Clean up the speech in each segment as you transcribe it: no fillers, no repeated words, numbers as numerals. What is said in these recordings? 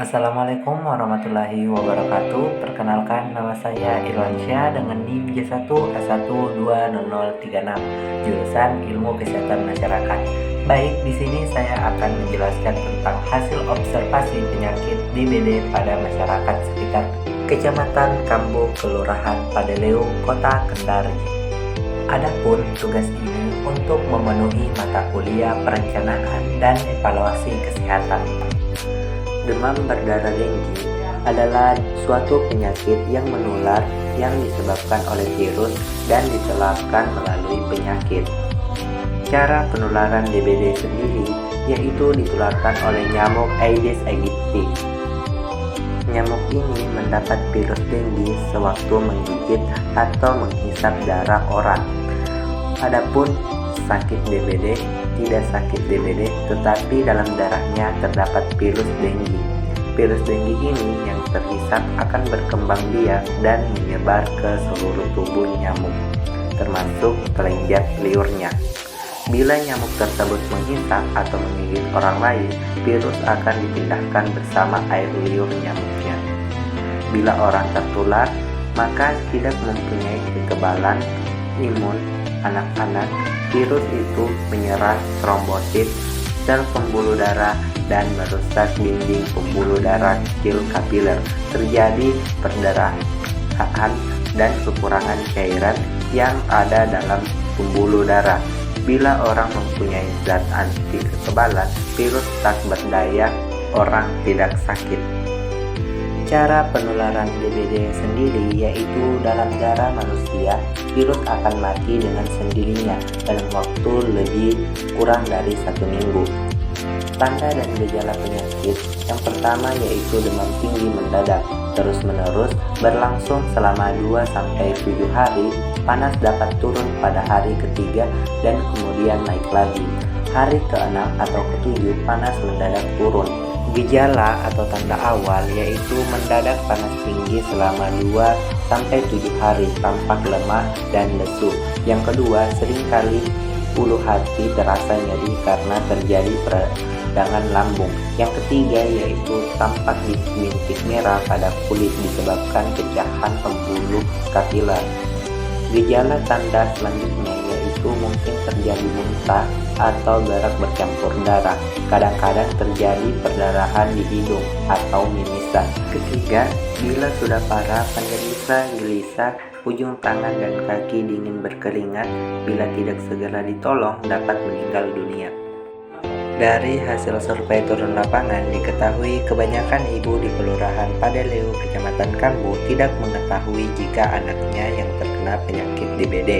Assalamualaikum warahmatullahi wabarakatuh. Perkenalkan, nama saya Irwansyah dengan NIM J1S1200036, jurusan Ilmu Kesehatan Masyarakat. Baik, di sini saya akan menjelaskan tentang hasil observasi penyakit DBD pada masyarakat sekitar Kecamatan Kambo, Kelurahan Padeleu, Kota Kendari. Adapun tugas ini untuk memenuhi mata kuliah perencanaan dan evaluasi kesehatan. Demam berdarah denggi adalah suatu penyakit yang menular yang disebabkan oleh virus dan ditularkan melalui penyakit. Cara penularan DBD sendiri yaitu ditularkan oleh nyamuk Aedes aegypti. Nyamuk ini mendapat virus denggi sewaktu menggigit atau menghisap darah orang. Adapun sakit DBD tidak sakit DBD, tetapi dalam darahnya terdapat virus denggi. Virus denggi ini yang terhisap akan berkembang biak dan menyebar ke seluruh tubuh nyamuk, termasuk kelenjar liurnya. Bila nyamuk tersebut menghisap atau menggigit orang lain, virus akan dipindahkan bersama air liur nyamuknya. Bila orang tertular, maka tidak mempunyai kekebalan imun anak-anak, virus itu menyerang trombosit, sel pembuluh darah, dan merusak dinding pembuluh darah kecil kapiler. Terjadi perdarahan dan kekurangan cairan yang ada dalam pembuluh darah. Bila orang mempunyai zat anti kekebalan, virus tak berdaya, orang tidak sakit. Cara penularan DBD sendiri yaitu dalam darah manusia, virus akan mati dengan sendirinya dalam waktu lebih kurang dari 1 minggu. Tanda dan gejala penyakit yang pertama yaitu demam tinggi mendadak, terus-menerus berlangsung selama 2-7 hari, panas dapat turun pada hari ketiga dan kemudian naik lagi. Hari ke-6 atau ke-7 panas mendadak turun. Gejala atau tanda awal yaitu mendadak panas tinggi selama 2-7 hari, tampak lemah dan lesu. Yang kedua, seringkali ulu hati terasa nyeri karena terjadi peradangan lambung. Yang ketiga yaitu tampak bintik merah pada kulit disebabkan pecahan pembuluh kapiler. Gejala tanda selanjutnya yaitu mungkin terjadi muntah atau berak bercampur darah. Kadang-kadang terjadi perdarahan di hidung atau mimisan. Ketiga, bila sudah parah, penyerisa, gelisah, ujung tangan dan kaki dingin berkeringat, bila tidak segera ditolong dapat meninggal dunia. Dari hasil survei turun lapangan diketahui kebanyakan ibu di Kelurahan Padeleu, Kecamatan Kambo tidak mengetahui jika anaknya yang terkena penyakit DBD,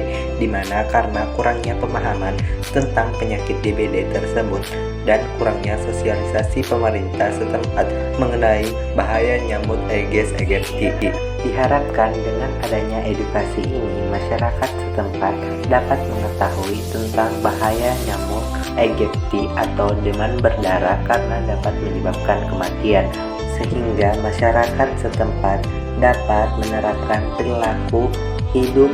di mana karena kurangnya pemahaman tentang penyakit DBD tersebut dan kurangnya sosialisasi pemerintah setempat mengenai bahaya nyamuk Aedes aegypti. Diharapkan dengan adanya edukasi ini, masyarakat setempat dapat mengetahui tentang bahaya nyamuk aegypti atau demam berdarah karena dapat menyebabkan kematian, sehingga masyarakat setempat dapat menerapkan perilaku hidup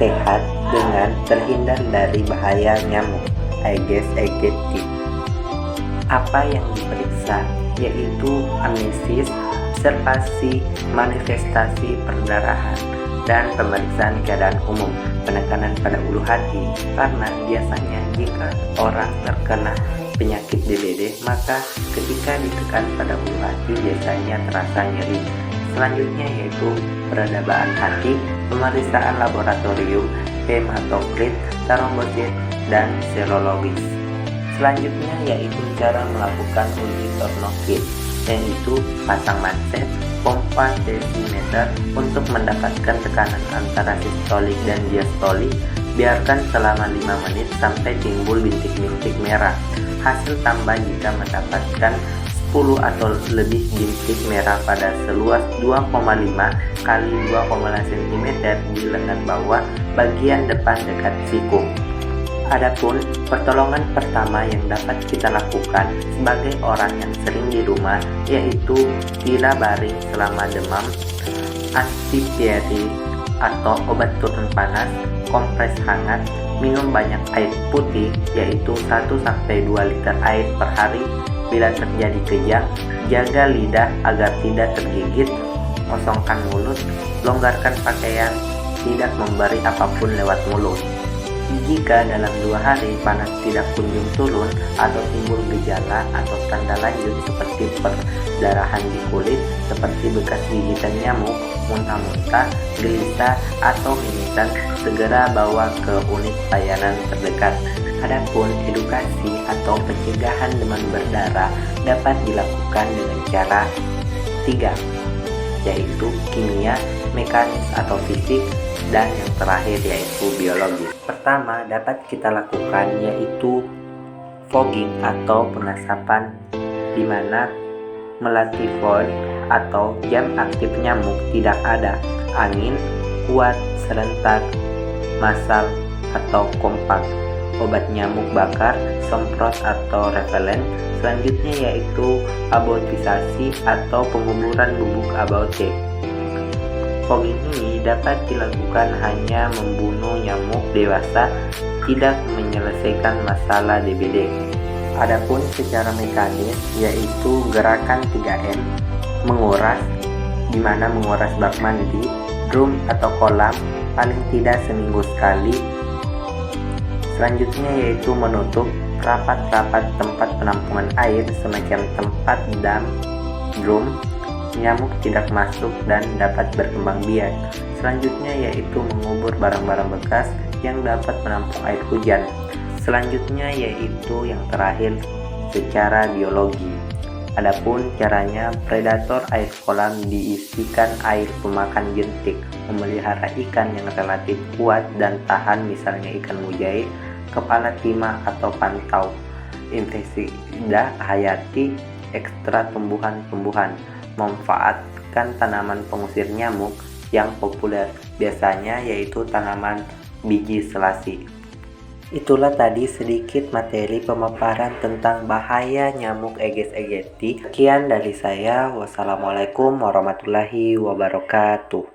sehat dengan terhindar dari bahaya nyamuk Aedes aegypti. Apa yang diperiksa yaitu amnesis, observasi, manifestasi perdarahan, dan pemeriksaan keadaan umum. Penekanan pada ulu hati, karena biasanya jika orang terkena penyakit DBD, maka ketika ditekan pada ulu hati biasanya terasa nyeri. Selanjutnya yaitu peradaban hati, pemeriksaan laboratorium, hematokrit, trombosit, dan serologis. Selanjutnya yaitu cara melakukan uji tornokit, yaitu pasang manset, pompa desimeter untuk mendapatkan tekanan antara sistolik dan diastolik. Biarkan selama 5 menit sampai timbul bintik-bintik merah. Hasil tambah jika mendapatkan 10 atau lebih bintik merah pada seluas 2,5 kali 2,5 cm di lengan bawah bagian depan dekat siku. Adapun pertolongan pertama yang dapat kita lakukan sebagai orang yang sering di rumah yaitu bila baring selama demam, antipiretik atau obat turun panas, kompres hangat, minum banyak air putih yaitu 1-2 liter air per hari, Bila terjadi kejang, jaga lidah agar tidak tergigit, kosongkan mulut, longgarkan pakaian, tidak memberi apapun lewat mulut. Jika dalam 2 hari panas tidak kunjung turun atau timbul gejala atau tanda lanjut seperti perdarahan di kulit, seperti bekas gigitan nyamuk, muntah-muntah, gelisah, atau mimisan, segera bawa ke unit layanan terdekat. Adapun edukasi atau pencegahan demam berdarah dapat dilakukan dengan cara 3, yaitu kimia, mekanis atau fisik, dan yang terakhir yaitu biologis. Pertama dapat kita lakukan yaitu fogging atau pengasapan, di mana melatih fog atau jam aktif nyamuk tidak ada, angin kuat, serentak, massal atau kompak, obat nyamuk bakar, semprot atau repelen. Selanjutnya yaitu abotisasi atau penguburan bubuk abaute. Fogging ini dapat dilakukan hanya membunuh nyamuk dewasa, tidak menyelesaikan masalah DBD. Adapun secara mekanis yaitu gerakan 3M, menguras, di mana menguras bak mandi, drum atau kolam paling tidak seminggu sekali. Selanjutnya yaitu menutup rapat-rapat tempat penampungan air semacam tempat dam, drum, nyamuk tidak masuk dan dapat berkembang biak. Selanjutnya yaitu mengubur barang-barang bekas yang dapat menampung air hujan. Selanjutnya yaitu yang terakhir secara biologi. Adapun caranya, predator air kolam diisikan air pemakan jentik, memelihara ikan yang relatif kuat dan tahan, misalnya ikan mujair, kepala timah atau pantau, insektisida hayati, ekstra tumbuhan-tumbuhan, memanfaatkan tanaman pengusir nyamuk yang populer, biasanya yaitu tanaman biji selasi. Itulah tadi sedikit materi pemaparan tentang bahaya nyamuk Aedes aegypti. Sekian dari saya. Wassalamualaikum warahmatullahi wabarakatuh.